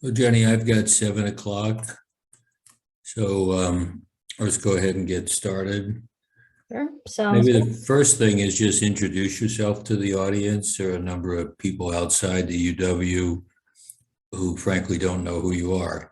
Well, Jenny, I've got 7 o'clock, so let's go ahead and get started. Sure, sounds Maybe good. the first thing is just introduce yourself to the audience. There are a number of people outside the UW who frankly don't know who you are.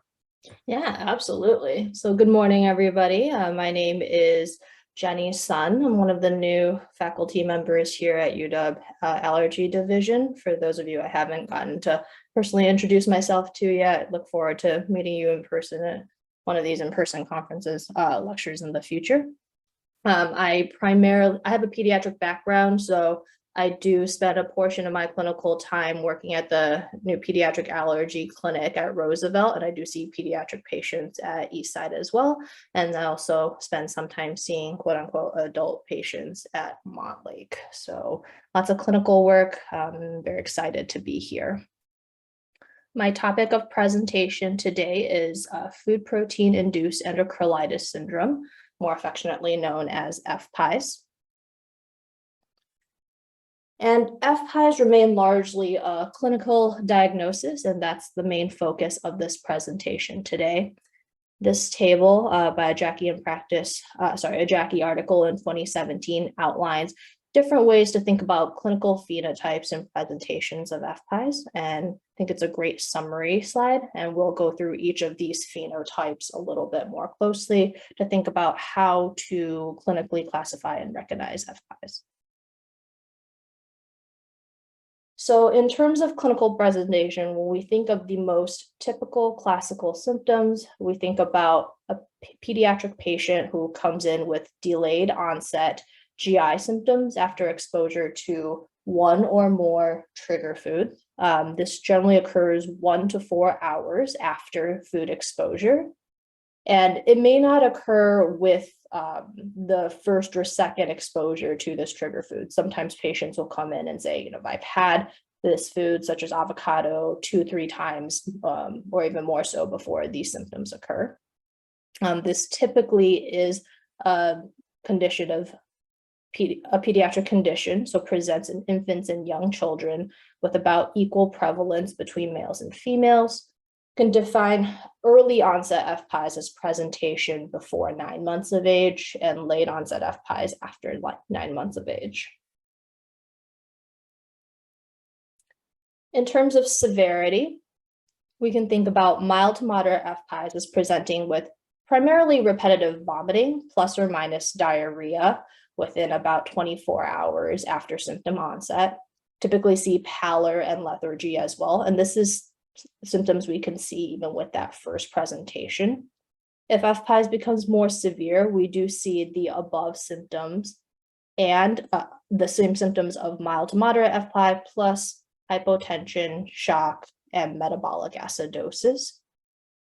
Yeah, absolutely. So good morning, everybody. My name is Jenny Sun. I'm one of the new faculty members here at UW Allergy Division. For those of you I haven't gotten to personally introduce myself to yet, look forward to meeting you in person at one of these in-person conferences, lectures in the future. I have a pediatric background, so I do spend a portion of my clinical time working at the new pediatric allergy clinic at Roosevelt, and I do see pediatric patients at Eastside as well. And I also spend some time seeing quote unquote adult patients at Montlake. So lots of clinical work. I'm very excited to be here. My topic of presentation today is food protein induced enterocolitis syndrome, more affectionately known as FPIES. And FPIES remain largely a clinical diagnosis, and that's the main focus of this presentation today. This table by a Jackie article in 2017 outlines different ways to think about clinical phenotypes and presentations of FPIES, and I think it's a great summary slide, and we'll go through each of these phenotypes a little bit more closely to think about how to clinically classify and recognize FPIES. So in terms of clinical presentation, when we think of the most typical classical symptoms, we think about a pediatric patient who comes in with delayed onset GI symptoms after exposure to one or more trigger food. This generally occurs 1 to 4 hours after food exposure. And it may not occur with the first or second exposure to this trigger food. Sometimes patients will come in and say, I've had this food, such as avocado, 2-3 times, or even more so before these symptoms occur. This typically is a condition of a pediatric condition, so presents in infants and young children with about equal prevalence between males and females. Can define early onset FPIES as presentation before 9 months of age and late onset FPIES after 9 months of age. In terms of severity, we can think about mild to moderate FPIES as presenting with primarily repetitive vomiting plus or minus diarrhea within about 24 hours after symptom onset. Typically see pallor and lethargy as well, and this is symptoms we can see even with that first presentation. If FPIES becomes more severe, we do see the above symptoms and the same symptoms of mild to moderate FPIES plus hypotension, shock, and metabolic acidosis.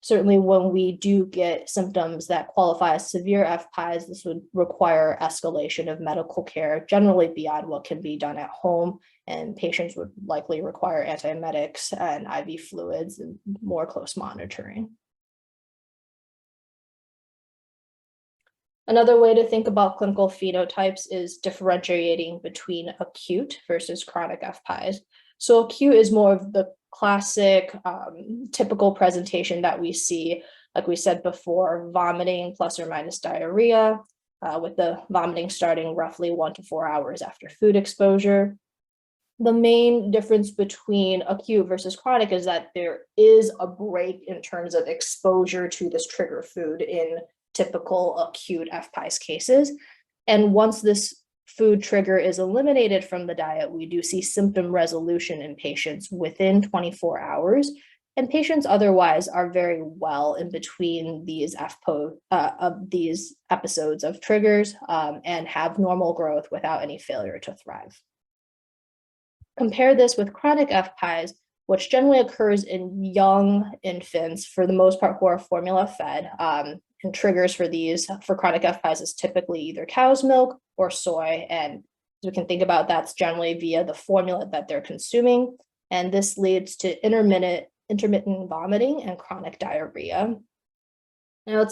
Certainly when we do get symptoms that qualify as severe FPIES, this would require escalation of medical care, generally beyond what can be done at home, and patients would likely require antiemetics and IV fluids and more close monitoring. Another way to think about clinical phenotypes is differentiating between acute versus chronic FPIES. So acute is more of the classic, typical presentation that we see, like we said before, vomiting plus or minus diarrhea, with the vomiting starting roughly 1 to 4 hours after food exposure. The main difference between acute versus chronic is that there is a break in terms of exposure to this trigger food in typical acute FPIES cases. And once this food trigger is eliminated from the diet, we do see symptom resolution in patients within 24 hours. And patients otherwise are very well in between these these episodes of triggers and have normal growth without any failure to thrive. Compare this with chronic FPIES, which generally occurs in young infants, for the most part, who are formula fed. And triggers for chronic FPIES is typically either cow's milk or soy. And as we can think about, that's generally via the formula that they're consuming. And this leads to intermittent vomiting and chronic diarrhea. Now,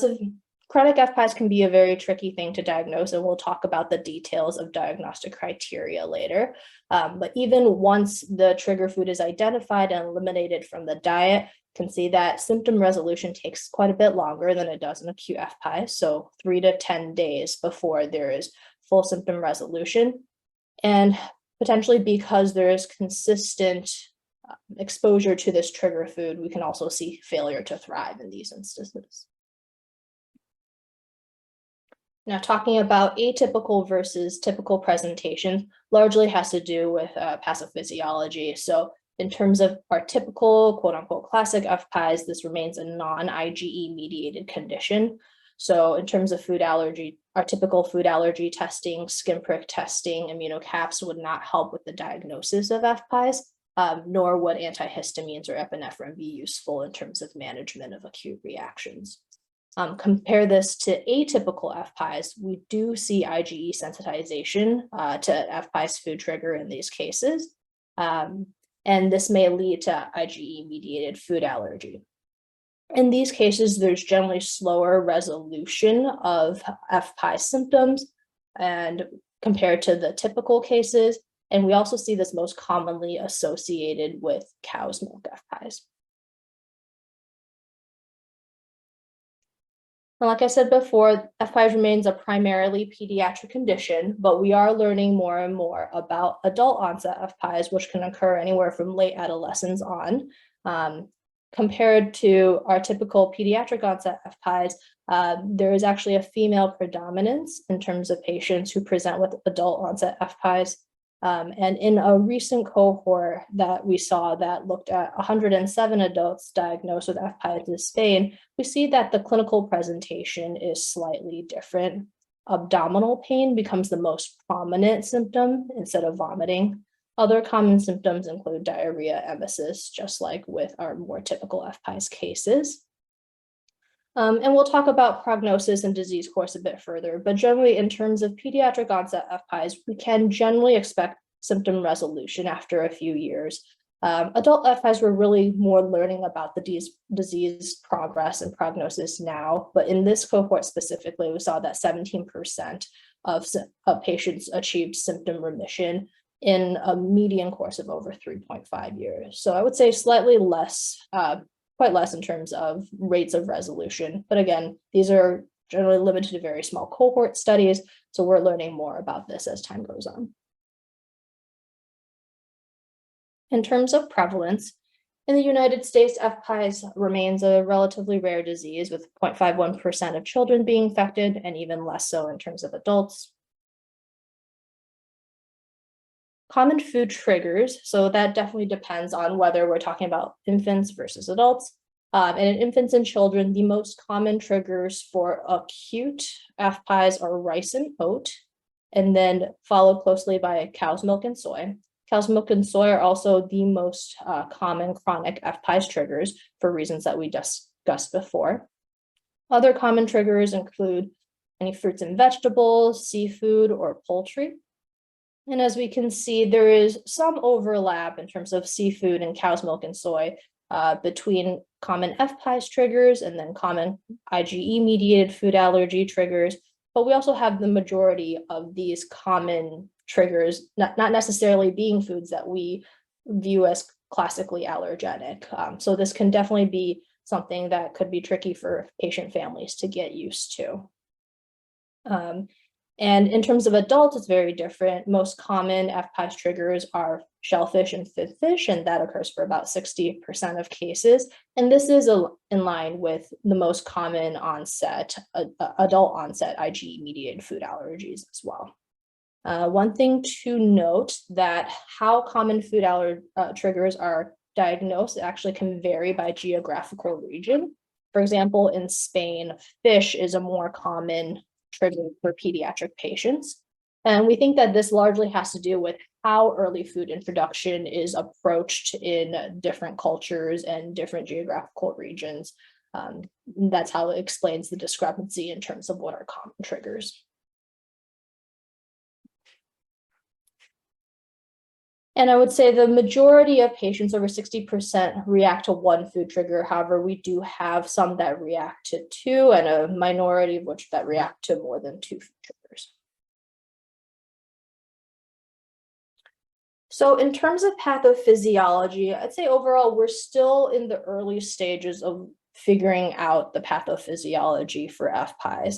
chronic FPIES can be a very tricky thing to diagnose, and we'll talk about the details of diagnostic criteria later. But even once the trigger food is identified and eliminated from the diet, can see that symptom resolution takes quite a bit longer than it does in acute FPIES, so 3 to 10 days before there is full symptom resolution. And potentially because there is consistent exposure to this trigger food, we can also see failure to thrive in these instances. Now, talking about atypical versus typical presentation largely has to do with pathophysiology. So in terms of our typical, quote unquote, classic FPIES, this remains a non-IgE mediated condition. So in terms of food allergy, our typical food allergy testing, skin prick testing, immunocaps would not help with the diagnosis of FPIES, nor would antihistamines or epinephrine be useful in terms of management of acute reactions. Compare this to atypical FPIES, we do see IgE sensitization to FPIES food trigger in these cases, and this may lead to IgE-mediated food allergy. In these cases, there's generally slower resolution of FPIES symptoms and compared to the typical cases, and we also see this most commonly associated with cow's milk FPIES. Like I said before, FPIES remains a primarily pediatric condition, but we are learning more and more about adult onset FPIES, which can occur anywhere from late adolescence on. Compared to our typical pediatric onset FPIES, there is actually a female predominance in terms of patients who present with adult onset FPIES. And in a recent cohort that we saw that looked at 107 adults diagnosed with FPIES in Spain, we see that the clinical presentation is slightly different. Abdominal pain becomes the most prominent symptom instead of vomiting. Other common symptoms include diarrhea, emesis, just like with our more typical FPIES cases. And we'll talk about prognosis and disease course a bit further, but generally in terms of pediatric onset FPIES, we can generally expect symptom resolution after a few years. Adult FPIES, we're really more learning about the disease progress and prognosis now, but in this cohort specifically, we saw that 17% of patients achieved symptom remission in a median course of over 3.5 years. So I would say slightly less, quite less in terms of rates of resolution. But again, these are generally limited to very small cohort studies, so we're learning more about this as time goes on. In terms of prevalence, in the United States, FPIES remains a relatively rare disease with 0.51% of children being affected and even less so in terms of adults. Common food triggers, so that definitely depends on whether we're talking about infants versus adults. And in infants and children, the most common triggers for acute FPIES are rice and oat, and then followed closely by cow's milk and soy. Cow's milk and soy are also the most common chronic FPIES triggers for reasons that we discussed before. Other common triggers include any fruits and vegetables, seafood, or poultry. And as we can see, there is some overlap in terms of seafood and cow's milk and soy between common FPIES triggers and then common IgE-mediated food allergy triggers. But we also have the majority of these common triggers not necessarily being foods that we view as classically allergenic. So this can definitely be something that could be tricky for patient families to get used to. And in terms of adults, it's very different. Most common FPIES triggers are shellfish and fish, and that occurs for about 60% of cases. And this is in line with the most common onset, adult onset IgE-mediated food allergies as well. One thing to note that how common food triggers are diagnosed actually can vary by geographical region. For example, in Spain, fish is a more common trigger for pediatric patients. And we think that this largely has to do with how early food introduction is approached in different cultures and different geographical regions. That's how it explains the discrepancy in terms of what are common triggers. And I would say the majority of patients, over 60%, react to one food trigger. However, we do have some that react to two and a minority of which that react to more than two food triggers. So in terms of pathophysiology, I'd say overall, we're still in the early stages of figuring out the pathophysiology for FPIES.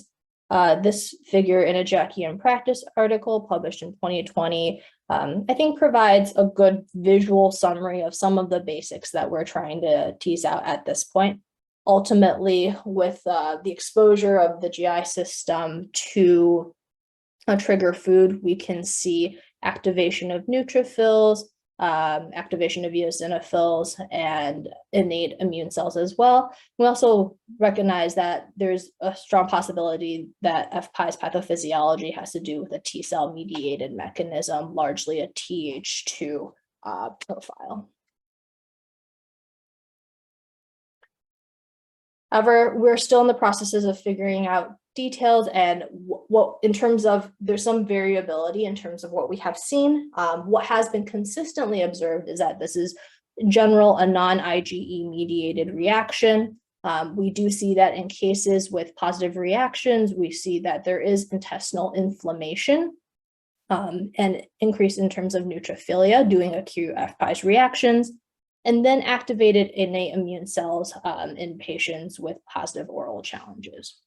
This figure in a Jackie in Practice article published in 2020, I think provides a good visual summary of some of the basics that we're trying to tease out at this point. Ultimately, with the exposure of the GI system to a trigger food, we can see activation of neutrophils, activation of eosinophils, and innate immune cells as well. We also recognize that there's a strong possibility that FPIES pathophysiology has to do with a T cell mediated mechanism, largely a Th2 profile. However, we're still in the processes of figuring out details and what in terms of there's some variability in terms of what we have seen. What has been consistently observed is that this is in general a non-IgE mediated reaction. We do see that in cases with positive reactions, we see that there is intestinal inflammation and increase in terms of neutrophilia doing acute FPIES reactions, and then activated innate immune cells in patients with positive oral challenges.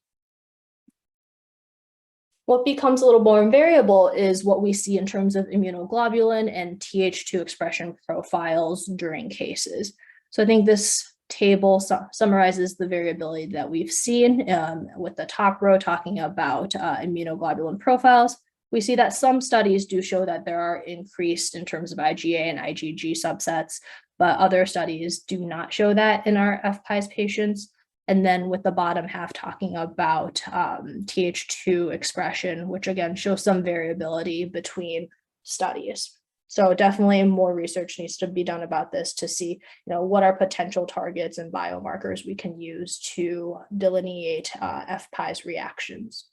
What becomes a little more variable is what we see in terms of immunoglobulin and Th2 expression profiles during cases. So I think this table summarizes the variability that we've seen with the top row talking about immunoglobulin profiles. We see that some studies do show that there are increased in terms of IgA and IgG subsets, but other studies do not show that in our FPIES patients. And then with the bottom half talking about Th2 expression, which again shows some variability between studies. So definitely more research needs to be done about this to see, what are potential targets and biomarkers we can use to delineate FPIES reactions.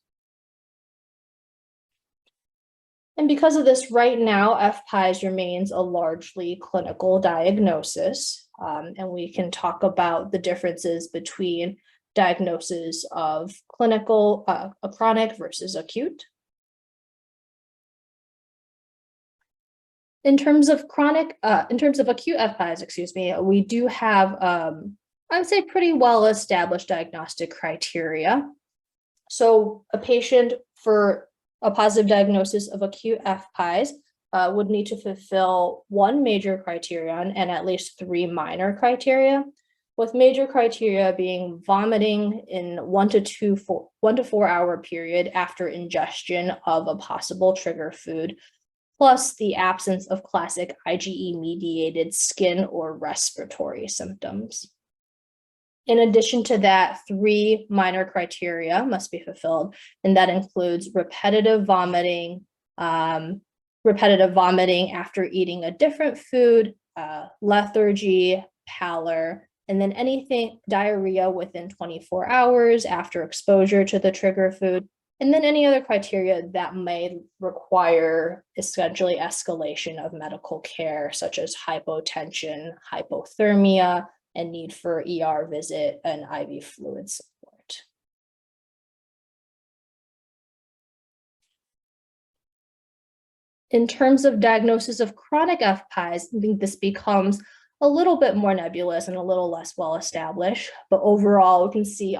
And because of this, right now, FPIES remains a largely clinical diagnosis. And we can talk about the differences between diagnosis of clinical, chronic versus acute. In terms of acute FPIES, we do have, I would say, pretty well-established diagnostic criteria. So a patient for a positive diagnosis of acute FPIES would need to fulfill one major criterion and at least 3 minor criteria, with major criteria being vomiting in 1 to 4 hour period after ingestion of a possible trigger food, plus the absence of classic IgE-mediated skin or respiratory symptoms. In addition to that, 3 minor criteria must be fulfilled, and that includes repetitive vomiting after eating a different food, lethargy, pallor, and then diarrhea within 24 hours after exposure to the trigger food, and then any other criteria that may require essentially escalation of medical care, such as hypotension, hypothermia, and need for ER visit and IV fluid support. In terms of diagnosis of chronic FPIES, I think this becomes a little bit more nebulous and a little less well-established, but overall, we can see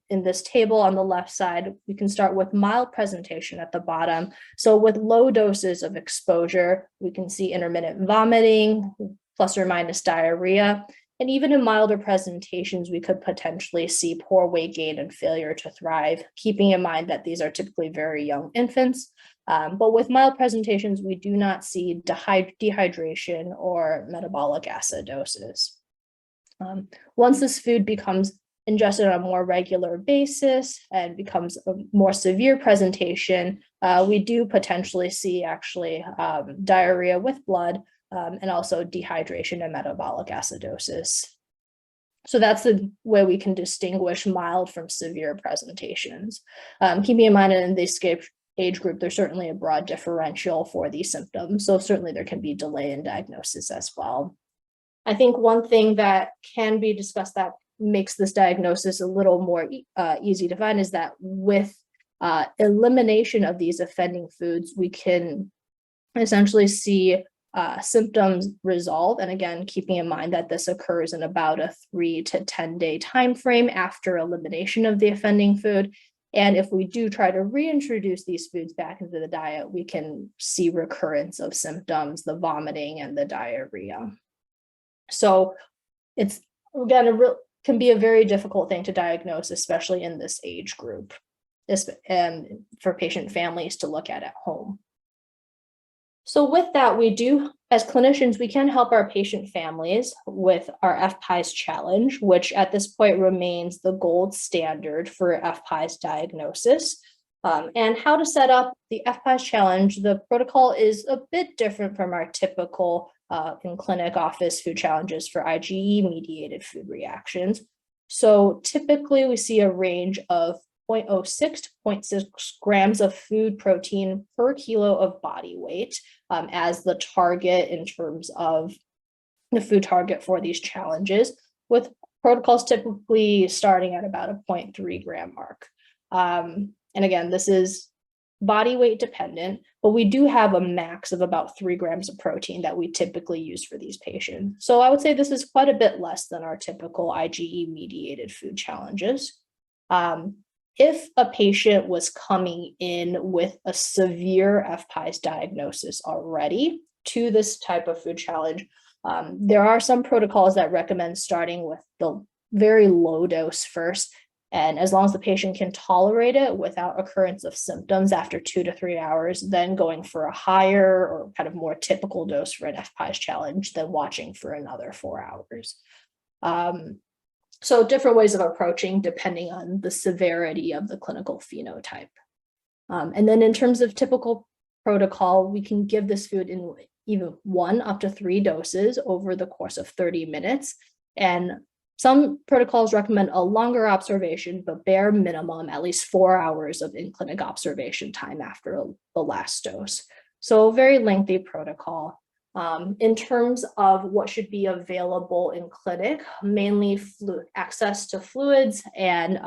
in this table on the left side, we can start with mild presentation at the bottom. So with low doses of exposure, we can see intermittent vomiting, plus or minus diarrhea. And even in milder presentations, we could potentially see poor weight gain and failure to thrive, keeping in mind that these are typically very young infants. But with mild presentations, we do not see dehydration or metabolic acidosis. Once this food becomes ingested on a more regular basis and becomes a more severe presentation, we do potentially see actually diarrhea with blood, and also dehydration and metabolic acidosis. So that's the way we can distinguish mild from severe presentations. Keeping in mind in this age group, there's certainly a broad differential for these symptoms. So certainly there can be delay in diagnosis as well. I think one thing that can be discussed that makes this diagnosis a little more easy to find is that with elimination of these offending foods, we can essentially see symptoms resolve. And again, keeping in mind that this occurs in about a 3 to 10 day time frame after elimination of the offending food. And if we do try to reintroduce these foods back into the diet, we can see recurrence of symptoms, the vomiting and the diarrhea. So it's, again, can be a very difficult thing to diagnose, especially in this age group, and for patient families to look at home. So with that, we do, as clinicians, we can help our patient families with our FPIES challenge, which at this point remains the gold standard for FPIES diagnosis. And how to set up the FPIES challenge, the protocol is a bit different from our typical in-clinic office food challenges for IgE-mediated food reactions. So typically we see a range of 0.06 to 0.6 grams of food protein per kilo of body weight as the target in terms of the food target for these challenges, with protocols typically starting at about a 0.3 gram mark. And again, this is body weight dependent, but we do have a max of about 3 grams of protein that we typically use for these patients. So I would say this is quite a bit less than our typical IgE-mediated food challenges. If a patient was coming in with a severe FPIES diagnosis already to this type of food challenge, there are some protocols that recommend starting with the very low dose first. And as long as the patient can tolerate it without occurrence of symptoms after 2 to 3 hours, then going for a higher or kind of more typical dose for an FPIES challenge, then watching for another 4 hours. So different ways of approaching depending on the severity of the clinical phenotype. And then in terms of typical protocol, we can give this food in even 1 up to 3 doses over the course of 30 minutes. And some protocols recommend a longer observation, but bare minimum, at least 4 hours of in-clinic observation time after the last dose. So very lengthy protocol. In terms of what should be available in clinic, mainly access to fluids and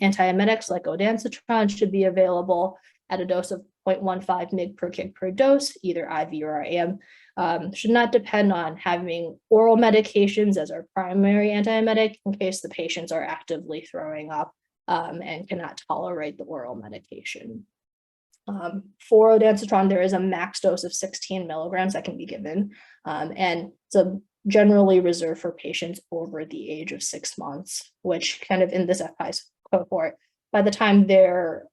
antiemetics like ondansetron should be available at a dose of 0.15 mg per kg per dose, either IV or IM. Should not depend on having oral medications as our primary antiemetic in case the patients are actively throwing up and cannot tolerate the oral medication. For ondansetron, there is a max dose of 16 milligrams that can be given, and it's generally reserved for patients over the age of 6 months, which kind of in this FPIES cohort, by the time they're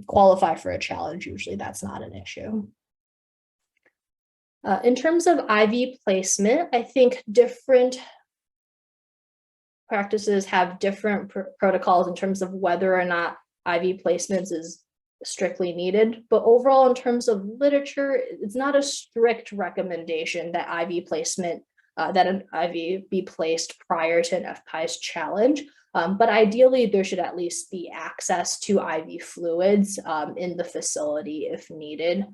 qualify for a challenge, usually that's not an issue. In terms of IV placement, I think different practices have different protocols in terms of whether or not IV placements is strictly needed, but overall in terms of literature, it's not a strict recommendation that IV placement, that an IV be placed prior to an FPIES challenge, but ideally there should at least be access to IV fluids in the facility if needed.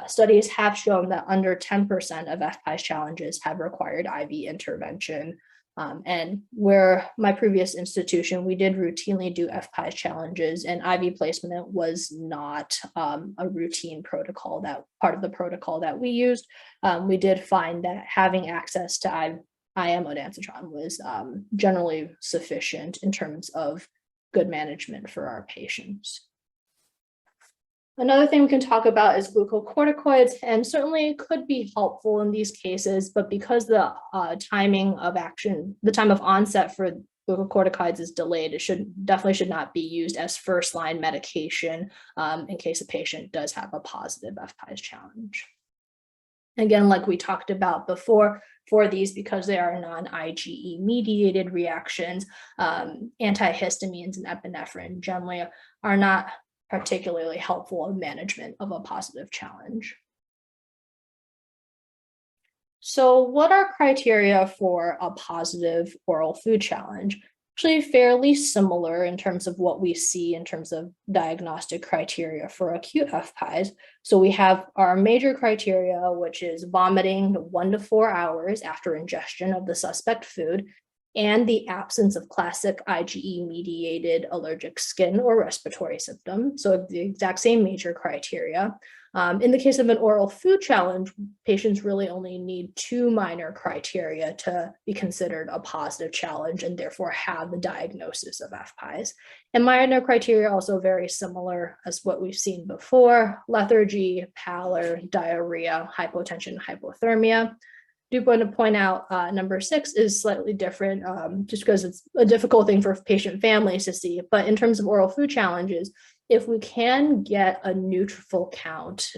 Studies have shown that under 10% of FPIES challenges have required IV intervention. And where my previous institution, we did routinely do FPIES challenges, and IV placement was not a routine protocol, that part of the protocol that we used. We did find that having access to IM ondansetron was generally sufficient in terms of good management for our patients. Another thing we can talk about is glucocorticoids, and certainly it could be helpful in these cases, but because the timing of action, the time of onset for glucocorticoids is delayed, it definitely should not be used as first-line medication in case a patient does have a positive FPIES challenge. Again, like we talked about before, for these, because they are non-IgE mediated reactions, antihistamines and epinephrine generally are not particularly helpful in management of a positive challenge. So what are criteria for a positive oral food challenge? Actually fairly similar in terms of what we see in terms of diagnostic criteria for acute FPIES. So we have our major criteria, which is vomiting 1 to 4 hours after ingestion of the suspect food, and the absence of classic IgE-mediated allergic skin or respiratory symptoms. So the exact same major criteria. In the case of an oral food challenge, patients really only need 2 minor criteria to be considered a positive challenge and therefore have the diagnosis of FPIES. And minor criteria are also very similar as what we've seen before: lethargy, pallor, diarrhea, hypotension, hypothermia. I do want to point out number 6 is slightly different just because it's a difficult thing for patient families to see. But in terms of oral food challenges, if we can get a neutrophil count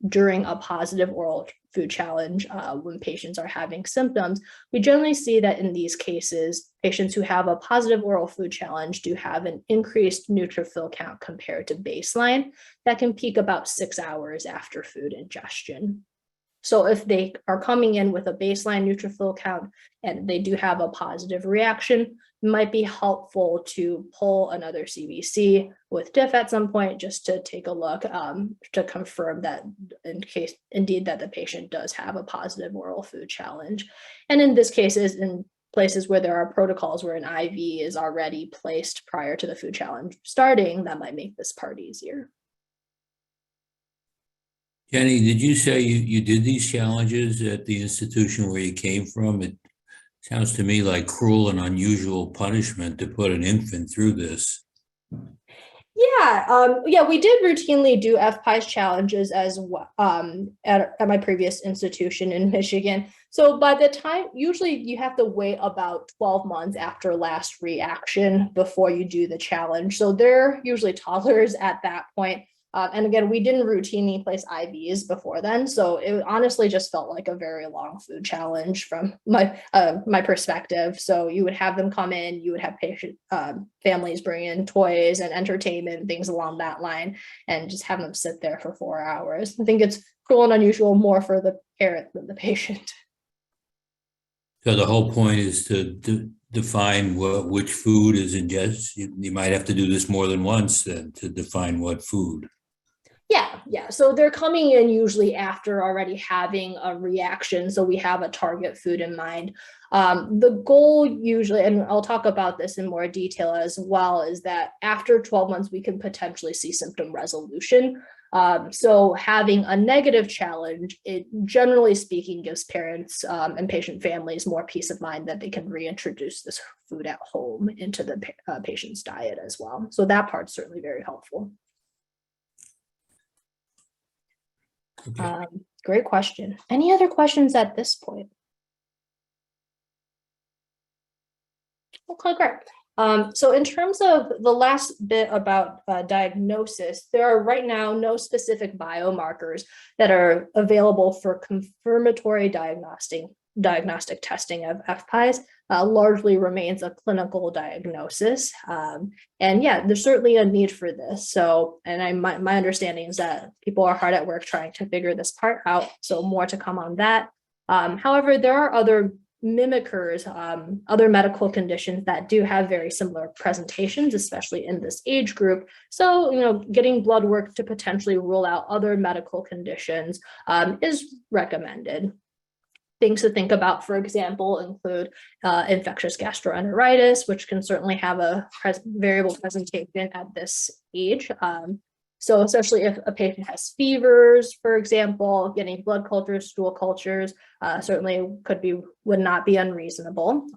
during a positive oral food challenge when patients are having symptoms, we generally see that in these cases, patients who have a positive oral food challenge do have an increased neutrophil count compared to baseline that can peak about 6 hours after food ingestion. So if they are coming in with a baseline neutrophil count and they do have a positive reaction, it might be helpful to pull another CBC with diff at some point just to take a look to confirm that in case indeed that the patient does have a positive oral food challenge. And in this case, in places where there are protocols where an IV is already placed prior to the food challenge starting, that might make this part easier. Jenny, did you say you did these challenges at the institution where you came from? It sounds to me like cruel and unusual punishment to put an infant through this. Yeah, we did routinely do FPIES challenges as well at my previous institution in Michigan. So by the time, usually you have to wait about 12 months after last reaction before you do the challenge. So they're usually toddlers at that point. And again, we didn't routinely place IVs before then, so it honestly just felt like a very long food challenge from my perspective. So you would have them come in, you would have patient families bring in toys and entertainment, things along that line, and just have them sit there for 4 hours. I think it's cruel and unusual more for the parent than the patient. So the whole point is to define which food is ingested. You might have to do this more than once then to define what food. Yeah. So they're coming in usually after already having a reaction. So we have a target food in mind. The goal usually, and I'll talk about this in more detail as well, is that after 12 months, we can potentially see symptom resolution. So having a negative challenge, it generally speaking gives parents and patient families more peace of mind that they can reintroduce this food at home into the patient's diet as well. So that part's certainly very helpful. Okay. Great question. Any other questions at this point? Okay, great. So in terms of the last bit about diagnosis, there are right now no specific biomarkers that are available for confirmatory diagnostic testing of FPIES. Largely remains a clinical diagnosis. And yeah, there's certainly a need for this. So, and my understanding is that people are hard at work trying to figure this part out. So more to come on that. However, there are other mimickers, other medical conditions that do have very similar presentations, especially in this age group. So, getting blood work to potentially rule out other medical conditions is recommended. Things to think about, for example, include infectious gastroenteritis, which can certainly have a variable presentation at this age. So especially if a patient has fevers, for example, getting blood cultures, stool cultures, certainly would not be unreasonable.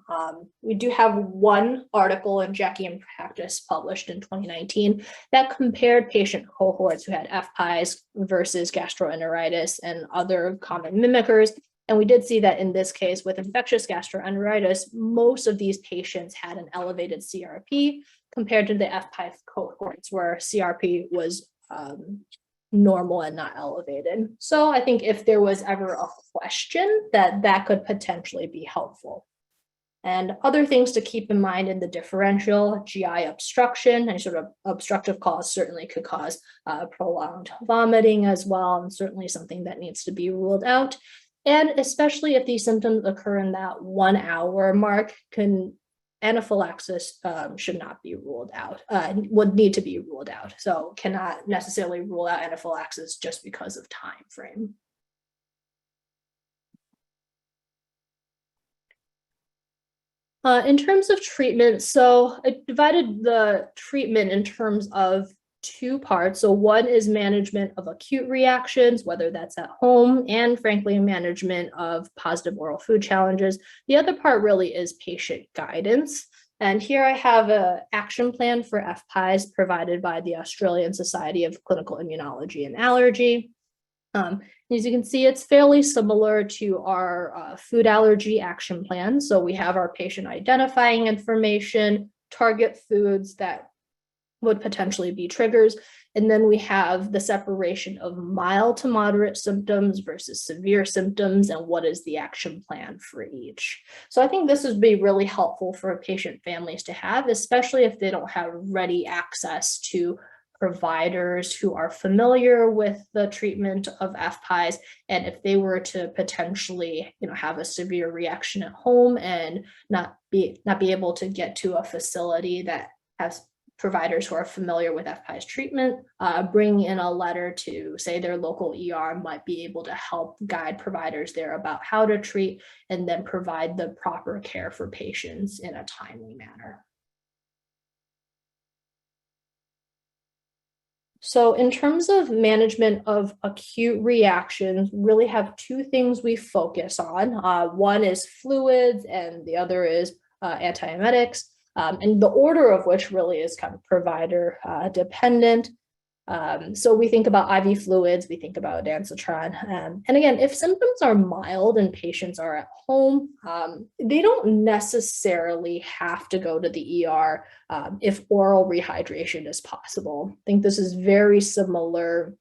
We do have one article in JACI in Practice published in 2019 that compared patient cohorts who had FPIES versus gastroenteritis and other common mimickers. And we did see that in this case with infectious gastroenteritis, most of these patients had an elevated CRP compared to the FPIES cohorts where CRP was normal and not elevated. So I think if there was ever a question that could potentially be helpful. And other things to keep in mind in the differential: GI obstruction, any sort of obstructive cause certainly could cause prolonged vomiting as well, and certainly something that needs to be ruled out. And especially if these symptoms occur in that 1 hour mark, anaphylaxis should not be ruled out, would need to be ruled out. So cannot necessarily rule out anaphylaxis just because of time frame. In terms of treatment, so I divided the treatment in terms of two parts. So one is management of acute reactions, whether that's at home, and frankly, management of positive oral food challenges. The other part really is patient guidance. And here I have an action plan for FPIES provided by the Australian Society of Clinical Immunology and Allergy. As you can see, it's fairly similar to our food allergy action plan. So we have our patient identifying information, target foods that would potentially be triggers, and then we have the separation of mild to moderate symptoms versus severe symptoms and what is the action plan for each. So I think this would be really helpful for patient families to have, especially if they don't have ready access to providers who are familiar with the treatment of FPIES, and if they were to potentially, have a severe reaction at home and not be able to get to a facility that has providers who are familiar with FPIES treatment, bring in a letter to, say, their local ER might be able to help guide providers there about how to treat and then provide the proper care for patients in a timely manner. So in terms of management of acute reactions, really have two things we focus on. One is fluids and the other is antiemetics, and the order of which really is kind of provider dependent. So we think about IV fluids, we think about ondansetron. And again, if symptoms are mild and patients are at home, they don't necessarily have to go to the ER if oral rehydration is possible. I think this is very similar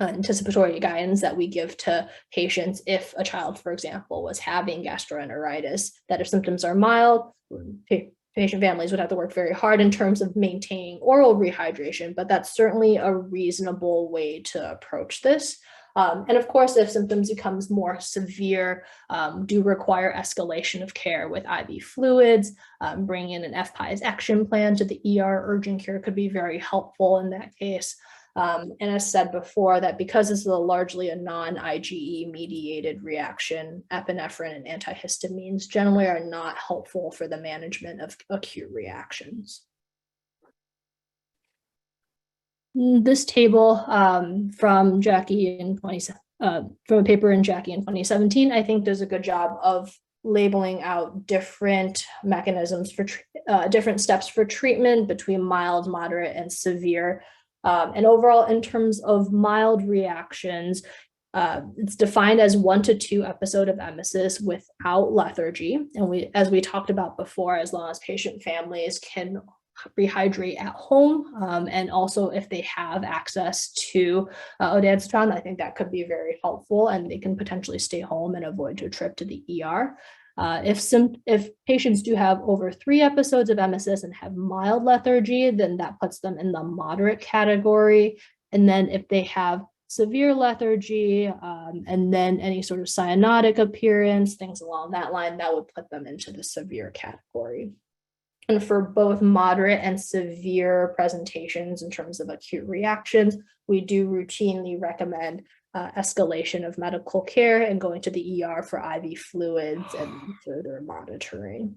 anticipatory guidance that we give to patients if a child, for example, was having gastroenteritis, that if symptoms are mild, patient families would have to work very hard in terms of maintaining oral rehydration, but that's certainly a reasonable way to approach this. And of course, if symptoms becomes more severe, do require escalation of care with IV fluids, bring in an FPIES action plan to the ER. Urgent care could be very helpful in that case. And as said before, that because this is largely a non-IgE mediated reaction, epinephrine and antihistamines generally are not helpful for the management of acute reactions. This table from Jackie in from a paper in Jackie in 2017, I think does a good job of labeling out different mechanisms for different steps for treatment between mild, moderate, and severe. And overall, in terms of mild reactions, it's defined as 1 to 2 episodes of emesis without lethargy. And as we talked about before, as long as patient families can rehydrate at home, and also if they have access to ondansetron, I think that could be very helpful, and they can potentially stay home and avoid a trip to the ER. If patients do have over 3 episodes of emesis and have mild lethargy, then that puts them in the moderate category. And then if they have severe lethargy, and then any sort of cyanotic appearance, things along that line, that would put them into the severe category. And for both moderate and severe presentations in terms of acute reactions, we do routinely recommend escalation of medical care and going to the ER for IV fluids and further monitoring.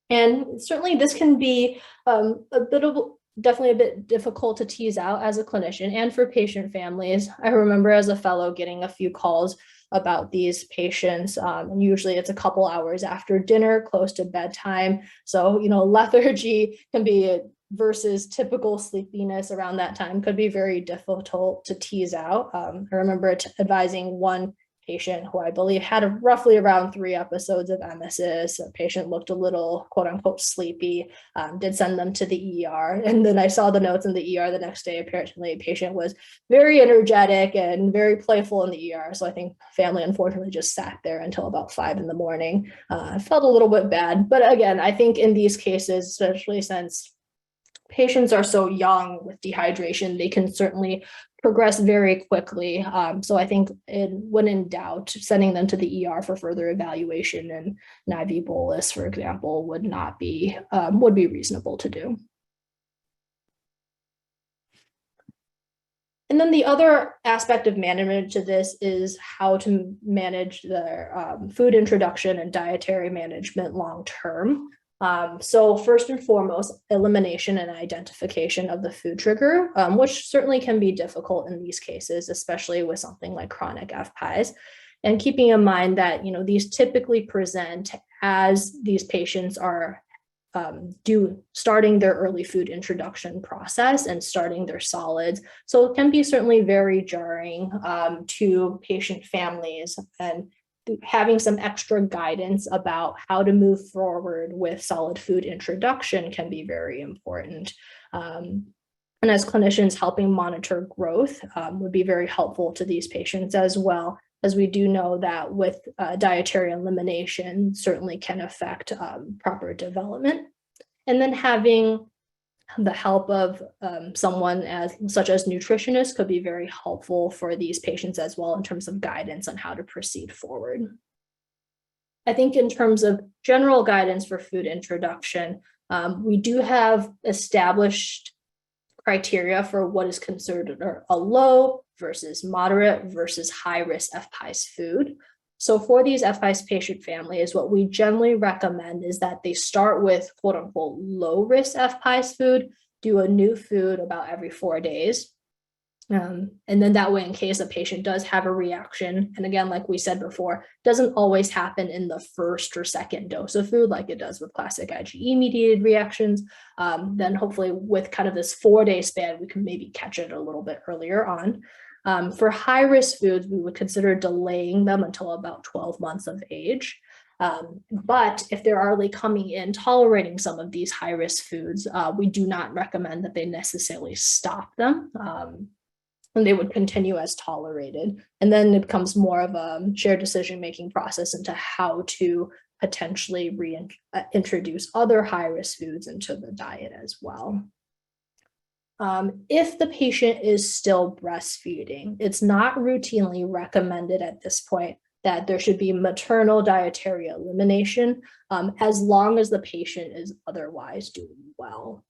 And certainly this can be definitely a bit difficult to tease out as a clinician and for patient families. I remember as a fellow getting a few calls about these patients, and usually it's a couple hours after dinner, close to bedtime. So, lethargy can be versus typical sleepiness around that time could be very difficult to tease out. I remember advising one patient who I believe had roughly around 3 episodes of emesis. A patient looked a little quote unquote sleepy, did send them to the ER. And then I saw the notes in the ER the next day. Apparently a patient was very energetic and very playful in the ER. So I think family unfortunately just sat there until about 5 in the morning. I felt a little bit bad, but again, I think in these cases, especially since patients are so young with dehydration, they can certainly progress very quickly. So I think when in doubt, sending them to the ER for further evaluation and an IV bolus, for example, would be reasonable to do. And then the other aspect of management to this is how to manage their food introduction and dietary management long term. So first and foremost, elimination and identification of the food trigger, which certainly can be difficult in these cases, especially with something like chronic FPIES. And keeping in mind that, these typically present as these patients are starting their early food introduction process and starting their solids. So it can be certainly very jarring to patient families, and having some extra guidance about how to move forward with solid food introduction can be very important. And as clinicians, helping monitor growth would be very helpful to these patients, as well as we do know that with dietary elimination certainly can affect proper development. And then having the help of someone such as nutritionists could be very helpful for these patients as well in terms of guidance on how to proceed forward. I think in terms of general guidance for food introduction, we do have established criteria for what is considered a low versus moderate versus high risk FPIES food. So for these FPIES patient families, what we generally recommend is that they start with quote unquote low risk FPIES food, do a new food about every 4 days. And then that way, in case a patient does have a reaction, and again, like we said before, doesn't always happen in the first or second dose of food like it does with classic IgE mediated reactions, then hopefully with kind of this 4-day span, we can maybe catch it a little bit earlier on. For high risk foods, we would consider delaying them until about 12 months of age. But if they're already coming in tolerating some of these high risk foods, we do not recommend that they necessarily stop them. And they would continue as tolerated. And then it becomes more of a shared decision-making process into how to potentially reintroduce other high-risk foods into the diet as well. If the patient is still breastfeeding, it's not routinely recommended at this point that there should be maternal dietary elimination as long as the patient is otherwise doing well.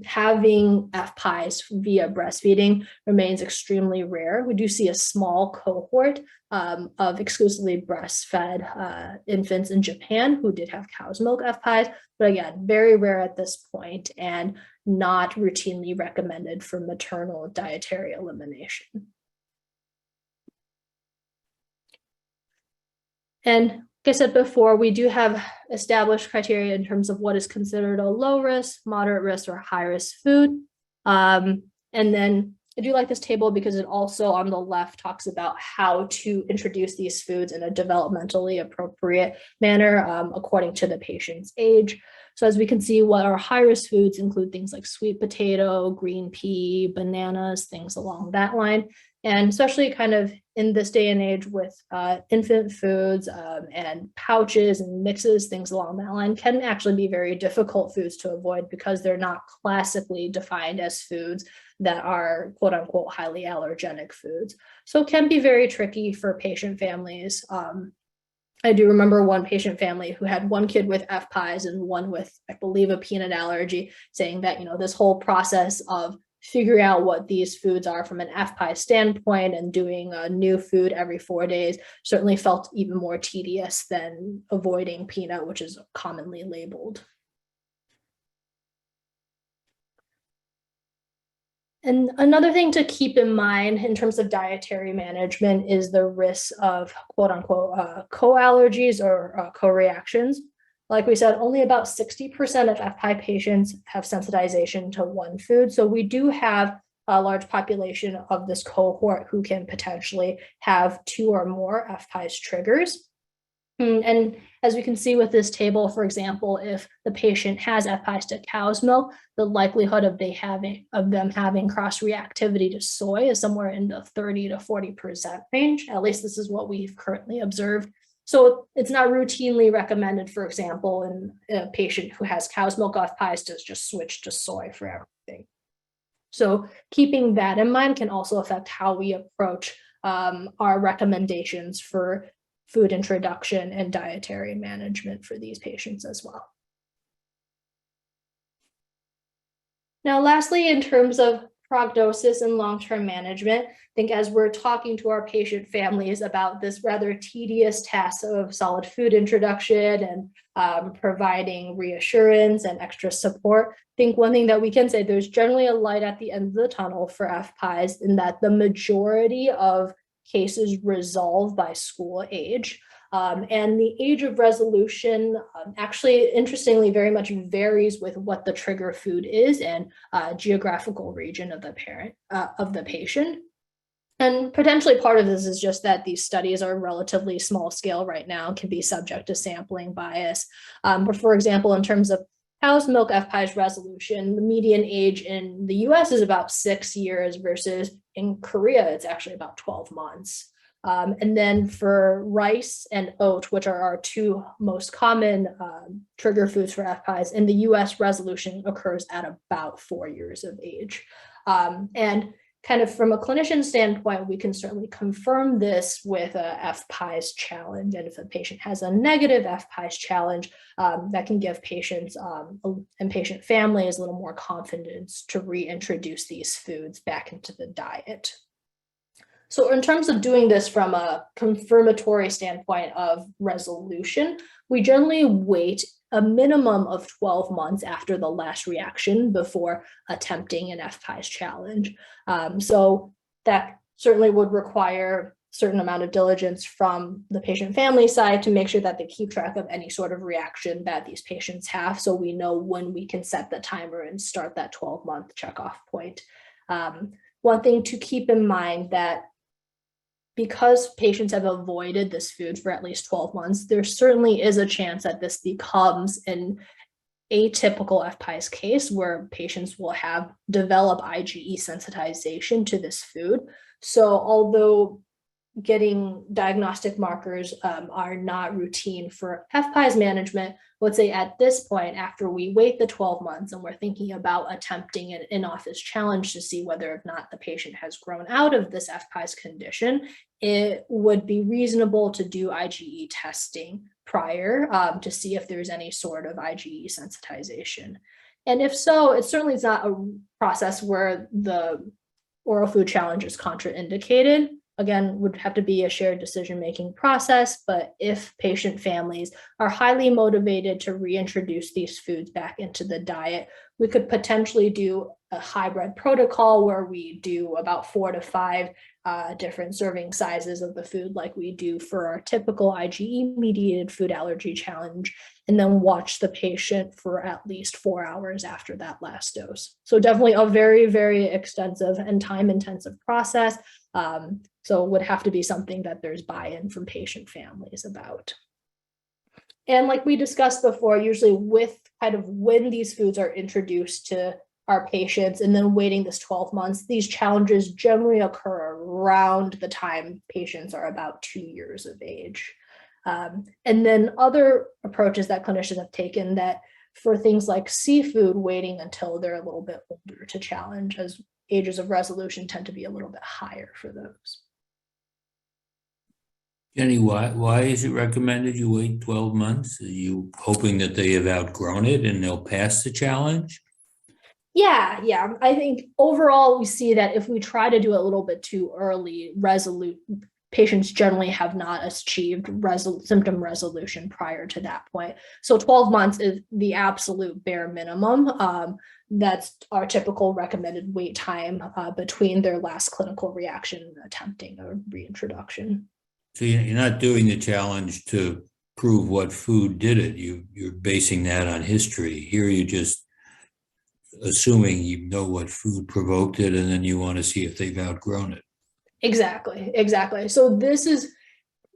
Having FPIES via breastfeeding remains extremely rare. We do see a small cohort of exclusively breastfed infants in Japan who did have cow's milk FPIES, but again, very rare at this point and not routinely recommended for maternal dietary elimination. And like I said before, we do have established criteria in terms of what is considered a low risk, moderate risk, or high risk food. And then I do like this table because it also on the left talks about how to introduce these foods in a developmentally appropriate manner according to the patient's age. So as we can see, what our high risk foods include things like sweet potato, green pea, bananas, things along that line. And especially kind of in this day and age with infant foods and pouches and mixes, things along that line can actually be very difficult foods to avoid because they're not classically defined as foods that are quote unquote highly allergenic foods. So it can be very tricky for patient families. I do remember one patient family who had one kid with FPIES and one with, I believe, a peanut allergy, saying that, this whole process of figuring out what these foods are from an FPIES standpoint and doing a new food every 4 days certainly felt even more tedious than avoiding peanut, which is commonly labeled. And another thing to keep in mind in terms of dietary management is the risk of quote unquote co-allergies or co-reactions. Like we said, only about 60% of FPI patients have sensitization to one food. So we do have a large population of this cohort who can potentially have 2 or more FPIES triggers. And as we can see with this table, for example, if the patient has FPIES to cow's milk, the likelihood of them having cross-reactivity to soy is somewhere in the 30 to 40% range. At least this is what we've currently observed. So it's not routinely recommended, for example, in a patient who has cow's milk FPIES to just switch to soy for everything. So keeping that in mind can also affect how we approach our recommendations for food introduction and dietary management for these patients as well. Now, lastly, in terms of prognosis and long-term management. I think as we're talking to our patient families about this rather tedious task of solid food introduction and providing reassurance and extra support, I think one thing that we can say, there's generally a light at the end of the tunnel for FPIES in that the majority of cases resolve by school age. And the age of resolution actually, interestingly, very much varies with what the trigger food is and geographical region of the patient. And potentially part of this is just that these studies are relatively small scale right now, can be subject to sampling bias. But for example, in terms of cow's milk FPIES resolution, the median age in the US is about 6 years versus in Korea, it's actually about 12 months. And then for rice and oat, which are our two most common trigger foods for FPIES, in the US, resolution occurs at about 4 years of age. And kind of from a clinician standpoint, we can certainly confirm this with a FPIES challenge. And if a patient has a negative FPIES challenge, that can give patients and patient families a little more confidence to reintroduce these foods back into the diet. So in terms of doing this from a confirmatory standpoint of resolution, we generally wait a minimum of 12 months after the last reaction before attempting an FPIES challenge. So that certainly would require a certain amount of diligence from the patient family side to make sure that they keep track of any sort of reaction that these patients have, so we know when we can set the timer and start that 12-month checkoff point. One thing to keep in mind that because patients have avoided this food for at least 12 months, there certainly is a chance that this becomes an atypical FPIES case where patients will develop IgE sensitization to this food. So although getting diagnostic markers are not routine for FPIES management, let's say at this point, after we wait the 12 months and we're thinking about attempting an in-office challenge to see whether or not the patient has grown out of this FPIES condition, it would be reasonable to do IgE testing prior to see if there's any sort of IgE sensitization. And if so, it certainly is not a process where the oral food challenge is contraindicated. Again, would have to be a shared decision-making process, but if patient families are highly motivated to reintroduce these foods back into the diet, we could potentially do a hybrid protocol where we do about 4 to 5 different serving sizes of the food like we do for our typical IgE mediated food allergy challenge, and then watch the patient for at least 4 hours after that last dose. So definitely a very, very extensive and time-intensive process. So it would have to be something that there's buy-in from patient families about. And like we discussed before, usually with kind of when these foods are introduced to our patients and then waiting this 12 months, these challenges generally occur around the time patients are about 2 years of age. And then other approaches that clinicians have taken that for things like seafood, waiting until they're a little bit older to challenge, as ages of resolution tend to be a little bit higher for those. Jenny, why is it recommended you wait 12 months? Are you hoping that they have outgrown it and they'll pass the challenge? Yeah. I think overall we see that if we try to do it a little bit too early, patients generally have not achieved symptom resolution prior to that point. So 12 months is the absolute bare minimum. That's our typical recommended wait time between their last clinical reaction and attempting a reintroduction. So you're not doing the challenge to prove what food did it. You're basing that on history. Here you're just assuming you know what food provoked it, and then you want to see if they've outgrown it. Exactly. So this is,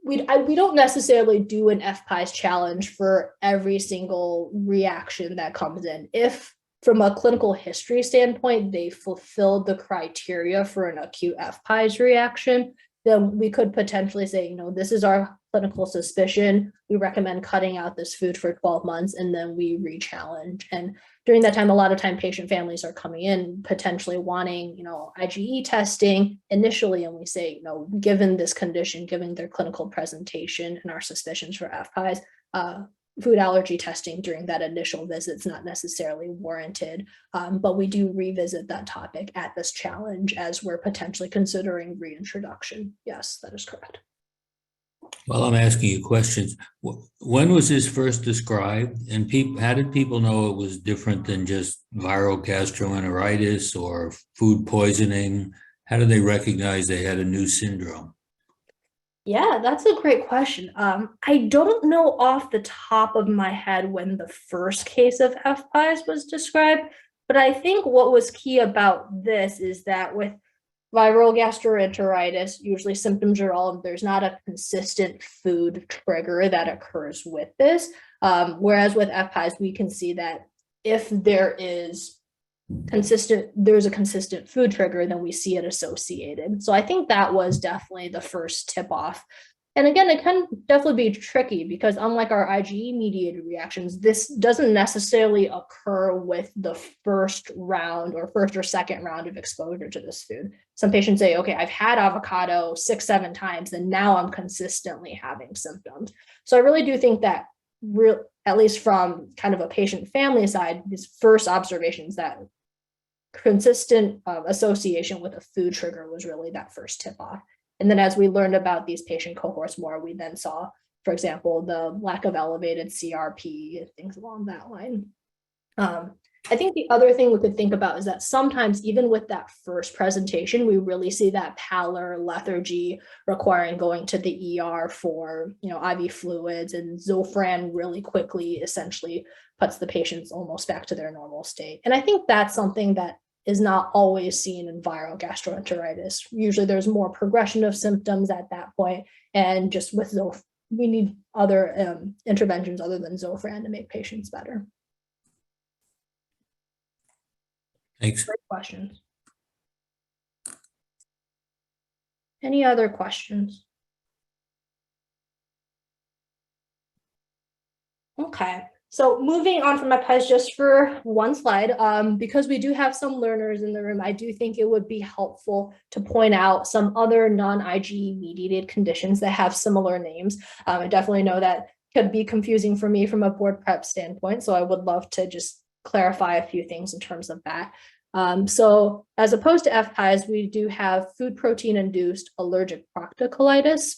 we don't necessarily do an FPIES challenge for every single reaction that comes in. If from a clinical history standpoint, they fulfilled the criteria for an acute FPIES reaction, then we could potentially say, this is our clinical suspicion. We recommend cutting out this food for 12 months, and then we re-challenge. And during that time, a lot of time patient families are coming in potentially wanting, IgE testing initially. And we say, given this condition, given their clinical presentation and our suspicions for FPIES, food allergy testing during that initial visit is not necessarily warranted, but we do revisit that topic at this challenge as we're potentially considering reintroduction. Yes, that is correct. Well, I'm asking you questions. When was this first described? And how did people know it was different than just viral gastroenteritis or food poisoning? How did they recognize they had a new syndrome? Yeah, that's a great question. I don't know off the top of my head when the first case of FPIES was described, but I think what was key about this is that with viral gastroenteritis, usually symptoms are all, there's not a consistent food trigger that occurs with this. Whereas with FPIES, we can see that if there's a consistent food trigger, then we see it associated. So I think that was definitely the first tip off. And again, it can definitely be tricky because unlike our IgE mediated reactions, this doesn't necessarily occur with the first round or first or second round of exposure to this food. Some patients say, okay, I've had avocado 6-7 times and now I'm consistently having symptoms. So I really do think that at least from kind of a patient family side, these first observations that consistent association with a food trigger was really that first tip off. And then as we learned about these patient cohorts more, we then saw, for example, the lack of elevated CRP, things along that line. I think the other thing we could think about is that sometimes even with that first presentation, we really see that pallor, lethargy requiring going to the ER for, IV fluids, and Zofran really quickly essentially puts the patients almost back to their normal state. And I think that's something that is not always seen in viral gastroenteritis. Usually there's more progression of symptoms at that point, and just with we need other interventions other than Zofran to make patients better. Thanks. Great questions. Any other questions? Okay. So moving on from my FPIES just for one slide, because we do have some learners in the room, I do think it would be helpful to point out some other non-IgE mediated conditions that have similar names. I definitely know that could be confusing for me from a board prep standpoint, so I would love to just clarify a few things in terms of that. So as opposed to FPIES, we do have food protein induced allergic proctocolitis.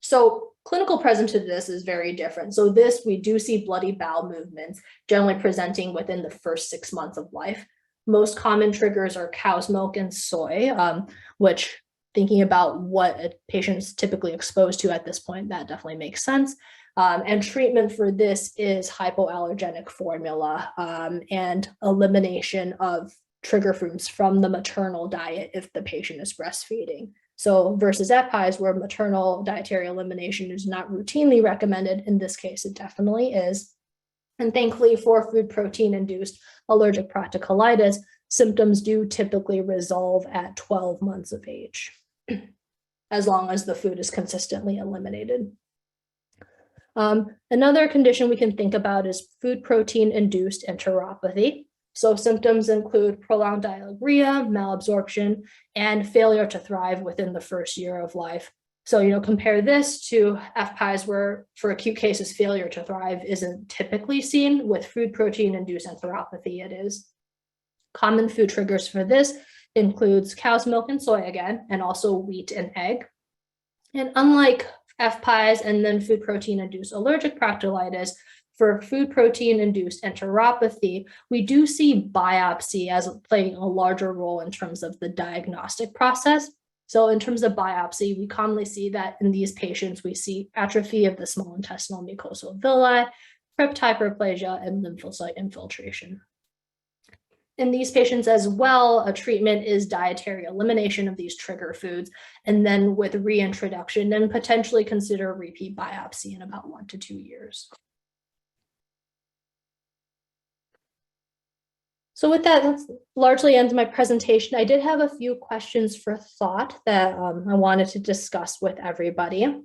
So clinical presence of this is very different. So this, we do see bloody bowel movements generally presenting within the first 6 months of life. Most common triggers are cow's milk and soy, which thinking about what a patient's typically exposed to at this point, that definitely makes sense. And treatment for this is hypoallergenic formula and elimination of trigger foods from the maternal diet if the patient is breastfeeding. So versus FPIES, where maternal dietary elimination is not routinely recommended, in this case, it definitely is. And thankfully for food protein induced allergic proctocolitis, symptoms do typically resolve at 12 months of age, as long as the food is consistently eliminated. Another condition we can think about is food protein induced enteropathy. So symptoms include prolonged diarrhea, malabsorption, and failure to thrive within the first year of life. So, compare this to FPIES, where for acute cases, failure to thrive isn't typically seen. With food protein induced enteropathy, it is. Common food triggers for this includes cow's milk and soy again, and also wheat and egg. And unlike FPIES and then food protein induced allergic proctocolitis, for food protein induced enteropathy, we do see biopsy as playing a larger role in terms of the diagnostic process. So in terms of biopsy, we commonly see that in these patients, we see atrophy of the small intestinal mucosal villi, crypt hyperplasia, and lymphocyte infiltration. In these patients as well, a treatment is dietary elimination of these trigger foods, and then with reintroduction, and potentially consider repeat biopsy in about 1 to 2 years. So with that largely ends my presentation. I did have a few questions for thought that I wanted to discuss with everybody.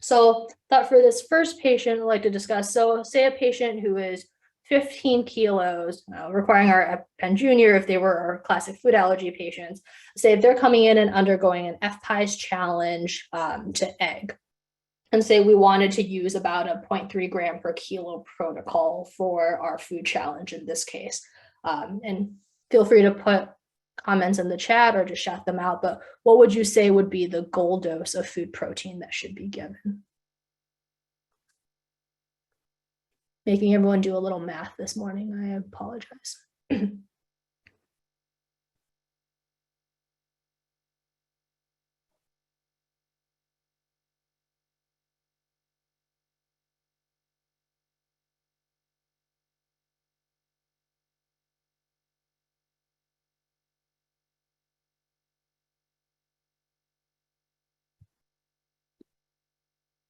So thought for this first patient I'd like to discuss. So say a patient who is 15 kilos, requiring our EpiPen Junior if they were our classic food allergy patients. Say if they're coming in and undergoing an FPIES challenge to egg. and say we wanted to use about a 0.3 gram per kilo protocol for our food challenge in this case. And feel free to put comments in the chat or just shout them out, but what would you say would be the goal dose of food protein that should be given? Making everyone do a little math this morning, I apologize.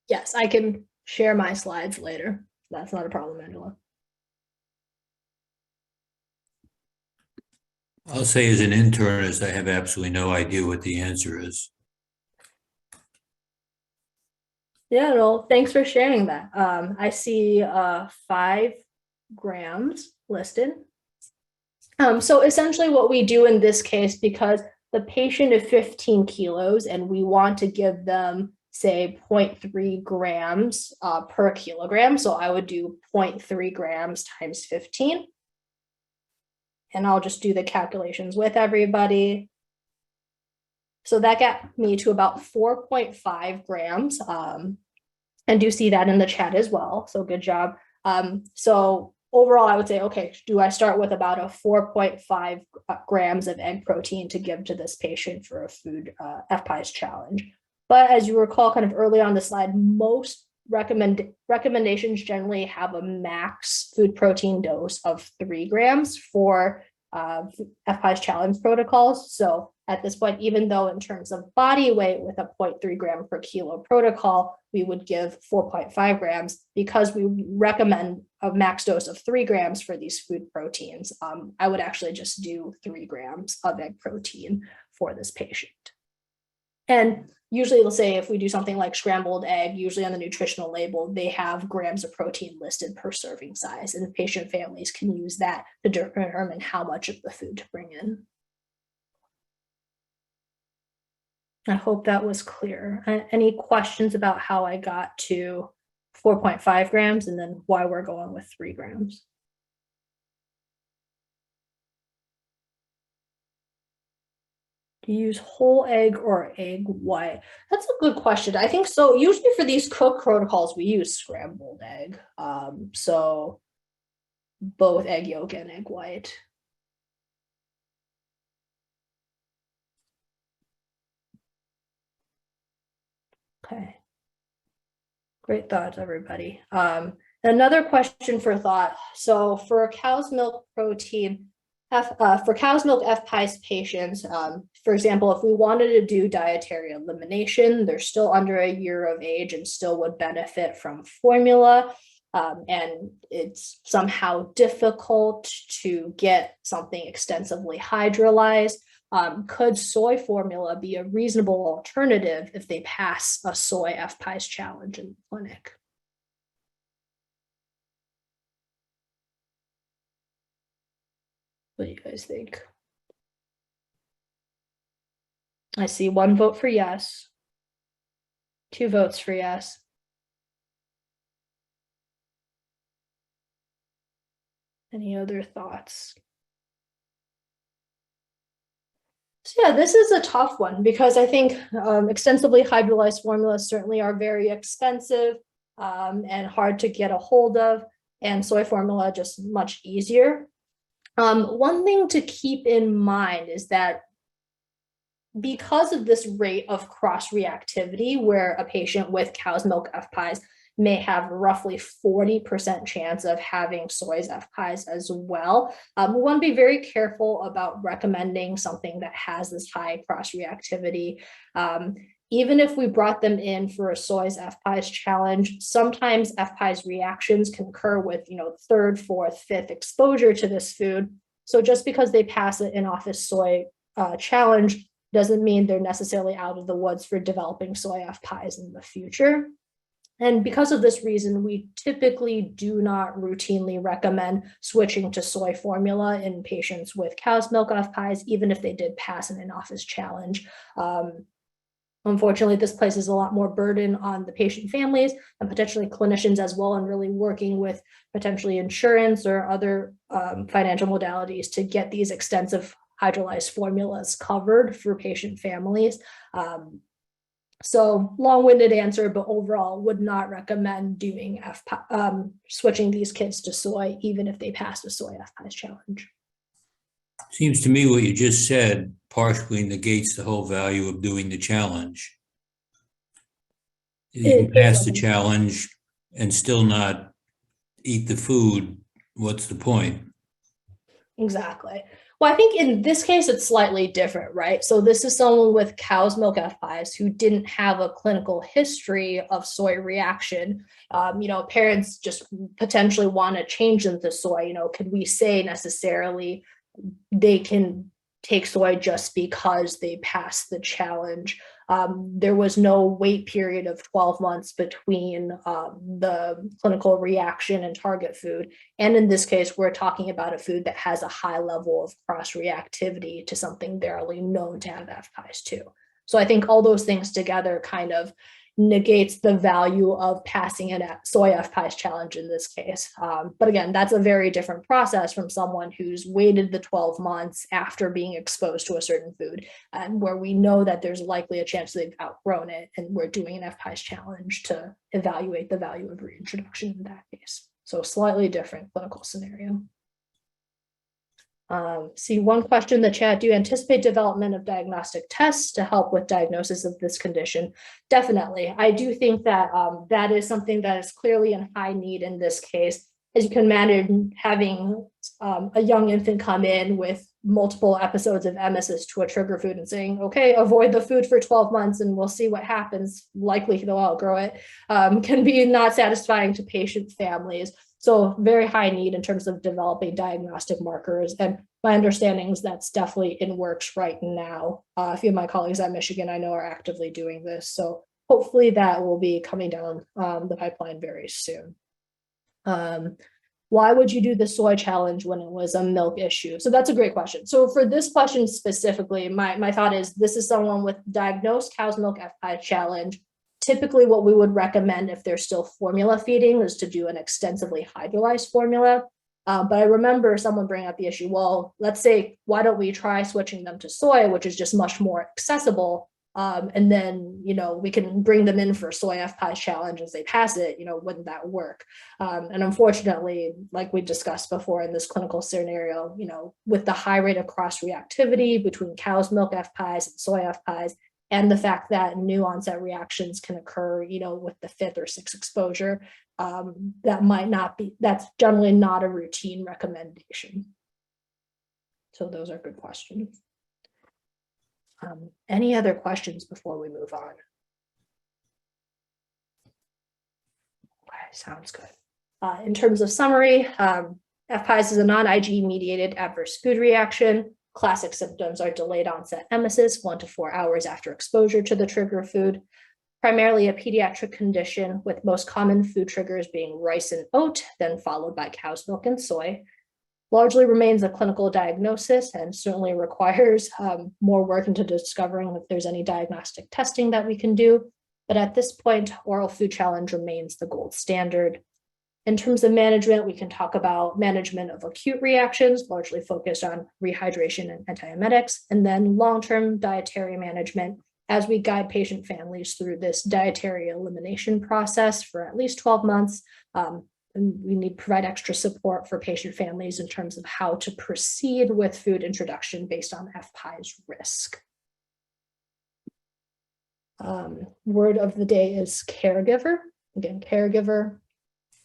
Yes, I can share my slides later. That's not a problem, Angela. I'll say as an internist, I have absolutely no idea what the answer is. Yeah, no, thanks for sharing that. I see 5 grams listed. So essentially what we do in this case, because the patient is 15 kilos and we want to give them, say, 0.3 grams per kilogram. So I would do 0.3 grams times 15. And I'll just do the calculations with everybody. So that got me to about 4.5 grams. And do see that in the chat as well. So good job. So overall, I would say, okay, do I start with about a 4.5 grams of egg protein to give to this patient for a food FPIES challenge? But as you recall, kind of early on the slide, most recommendations generally have a max food protein dose of 3 grams for FPIES challenge protocols. So at this point, even though in terms of body weight with a 0.3 gram per kilo protocol, we would give 4.5 grams because we recommend a max dose of 3 grams for these food proteins. I would actually just do 3 grams of egg protein for this patient. And usually they'll say if we do something like scrambled egg, usually on the nutritional label, they have grams of protein listed per serving size, and patient families can use that to determine how much of the food to bring in. I hope that was clear. Any questions about how I got to 4.5 grams and then why we're going with 3 grams? Do you use whole egg or egg white? That's a good question. I think so. Usually for these cook protocols, we use scrambled egg. So both egg yolk and egg white. Okay. Great thoughts, everybody. Another question for thought. So for cow's milk protein, for cow's milk FPIES patients, for example, if we wanted to do dietary elimination, they're still under a year of age and still would benefit from formula. And it's somehow difficult to get something extensively hydrolyzed. Could soy formula be a reasonable alternative if they pass a soy FPIES challenge in the clinic? What do you guys think? I see 1 vote for yes, 2 votes for yes. Any other thoughts? So yeah, this is a tough one because I think extensively hydrolyzed formulas certainly are very expensive and hard to get a hold of, and soy formula just much easier. One thing to keep in mind is that because of this rate of cross-reactivity, where a patient with cow's milk FPIES may have roughly 40% chance of having soy's FPIES as well, we want to be very careful about recommending something that has this high cross-reactivity. Even if we brought them in for a soy's FPIES challenge, sometimes FPIES reactions concur with, 3rd, 4th, 5th exposure to this food. So just because they pass an in-office soy challenge doesn't mean they're necessarily out of the woods for developing soy FPIES in the future. And because of this reason, we typically do not routinely recommend switching to soy formula in patients with cow's milk FPIES, even if they did pass an in-office challenge. Unfortunately, this places a lot more burden on the patient families and potentially clinicians as well, and really working with potentially insurance or other financial modalities to get these extensive hydrolyzed formulas covered for patient families. So long-winded answer, but overall would not recommend doing switching these kids to soy, even if they pass the soy FPIES challenge. Seems to me what you just said partially negates the whole value of doing the challenge. You can pass the challenge and still not eat the food. What's the point? Exactly. Well, I think in this case, it's slightly different, right? So this is someone with cow's milk FPIES who didn't have a clinical history of soy reaction. Parents just potentially want to change them to soy. Could we say necessarily they can take soy just because they passed the challenge? There was no wait period of 12 months between the clinical reaction and target food. And in this case, we're talking about a food that has a high level of cross-reactivity to something barely known to have FPIES too. So I think all those things together kind of negates the value of passing a soy FPIES challenge in this case. But again, that's a very different process from someone who's waited the 12 months after being exposed to a certain food, and where we know that there's likely a chance they've outgrown it, and we're doing an FPIES challenge to evaluate the value of reintroduction in that case. So slightly different clinical scenario. See one question in the chat: do you anticipate development of diagnostic tests to help with diagnosis of this condition? Definitely. I do think that that is something that is clearly in high need in this case. As you can imagine, having a young infant come in with multiple episodes of emesis to a trigger food and saying, okay, avoid the food for 12 months and we'll see what happens, likely they'll outgrow it, can be not satisfying to patient families. So very high need in terms of developing diagnostic markers. And my understanding is that's definitely in works right now. A few of my colleagues at Michigan, I know, are actively doing this. So hopefully that will be coming down the pipeline very soon. Why would you do the soy challenge when it was a milk issue? So that's a great question. So for this question specifically, my thought is this is someone with diagnosed cow's milk FPIES challenge. Typically what we would recommend if they're still formula feeding is to do an extensively hydrolyzed formula. But I remember someone bringing up the issue, well, let's say, why don't we try switching them to soy, which is just much more accessible. And then, we can bring them in for soy FPIES challenge as they pass it, wouldn't that work? And unfortunately, like we discussed before in this clinical scenario, with the high rate of cross-reactivity between cow's milk FPIES and soy FPIES, and the fact that new onset reactions can occur, with the 5th or 6th exposure, that's generally not a routine recommendation. So those are good questions. Any other questions before we move on? Okay, sounds good. In terms of summary, FPIES is a non-IgE mediated adverse food reaction. Classic symptoms are delayed onset emesis 1 to 4 hours after exposure to the trigger food, primarily a pediatric condition, with most common food triggers being rice and oat, then followed by cow's milk and soy. Largely remains a clinical diagnosis and certainly requires more work into discovering if there's any diagnostic testing that we can do. But at this point, oral food challenge remains the gold standard. In terms of management, we can talk about management of acute reactions, largely focused on rehydration and antiemetics, and then long-term dietary management as we guide patient families through this dietary elimination process for at least 12 months. And we need to provide extra support for patient families in terms of how to proceed with food introduction based on FPIES risk. Word of the day is caregiver. Again, caregiver.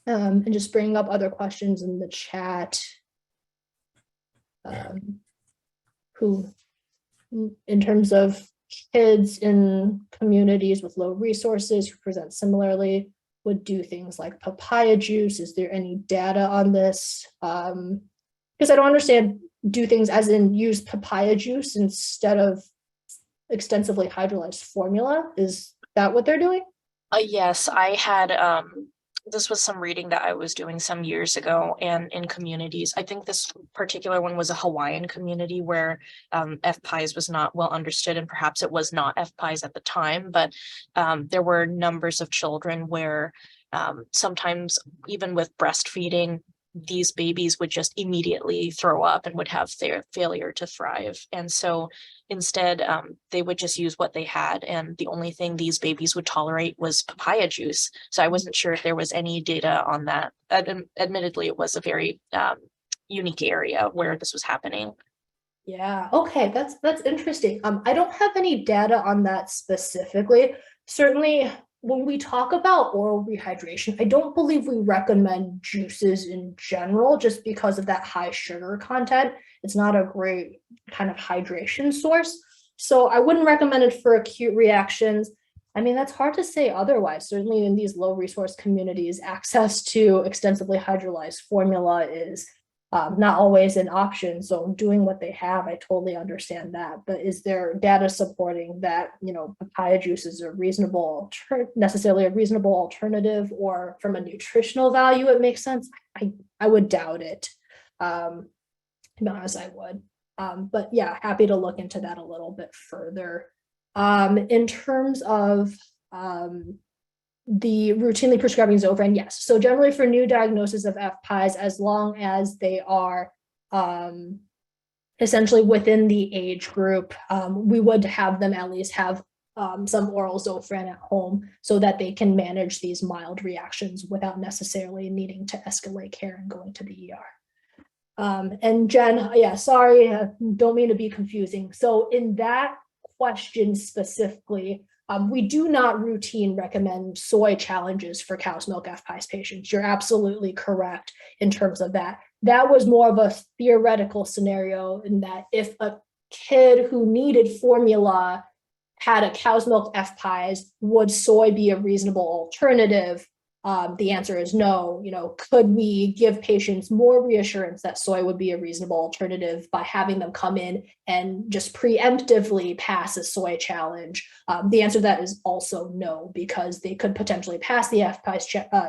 And just bringing up other questions in the chat. Who, in terms of kids in communities with low resources who present similarly, would do things like papaya juice. Is there any data on this? Because I don't understand, do things as in use papaya juice instead of extensively hydrolyzed formula. Is that what they're doing? Yes, I had this was some reading that I was doing some years ago, and in communities, I think this particular one was a Hawaiian community where FPIES was not well understood, and perhaps it was not FPIES at the time, but there were numbers of children where sometimes even with breastfeeding, these babies would just immediately throw up and would have their failure to thrive. And so instead, they would just use what they had. And the only thing these babies would tolerate was papaya juice. So I wasn't sure if there was any data on that. Admittedly, it was a very unique area where this was happening. Yeah, okay, that's interesting. I don't have any data on that specifically. Certainly, when we talk about oral rehydration, I don't believe we recommend juices in general just because of that high sugar content. It's not a great kind of hydration source. So I wouldn't recommend it for acute reactions. I mean, that's hard to say otherwise. Certainly in these low resource communities, access to extensively hydrolyzed formula is not always an option. So doing what they have, I totally understand that. But is there data supporting that, papaya juice is necessarily a reasonable alternative, or from a nutritional value, it makes sense? I would doubt it. To be honest, I would. But yeah, happy to look into that a little bit further. In terms of the routinely prescribing Zofran, yes. So generally for new diagnosis of FPIES, as long as they are essentially within the age group, we would have them at least have some oral Zofran at home so that they can manage these mild reactions without necessarily needing to escalate care and going to the ER. And Jen, yeah, sorry, don't mean to be confusing. So in that question specifically, we do not routine recommend soy challenges for cow's milk FPIES patients. You're absolutely correct in terms of that. That was more of a theoretical scenario in that if a kid who needed formula had a cow's milk FPIES, would soy be a reasonable alternative? The answer is no. Could we give patients more reassurance that soy would be a reasonable alternative by having them come in and just preemptively pass a soy challenge? The answer to that is also no, because they could potentially pass the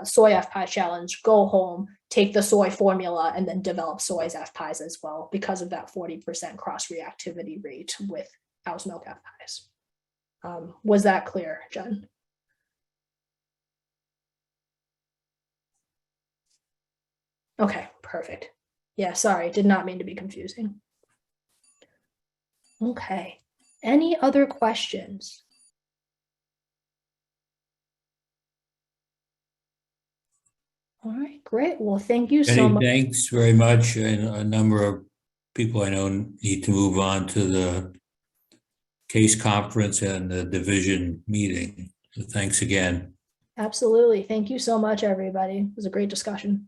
soy FPIES challenge, go home, take the soy formula, and then develop soy's FPIES as well because of that 40% cross-reactivity rate with cow's milk FPIES. Was that clear, Jen? Okay, perfect. Yeah, sorry, did not mean to be confusing. Okay, any other questions? All right, great. Well, thank you so much. Thanks very much. And a number of people I know need to move on to the case conference and the division meeting. So thanks again. Absolutely. Thank you so much, everybody. It was a great discussion.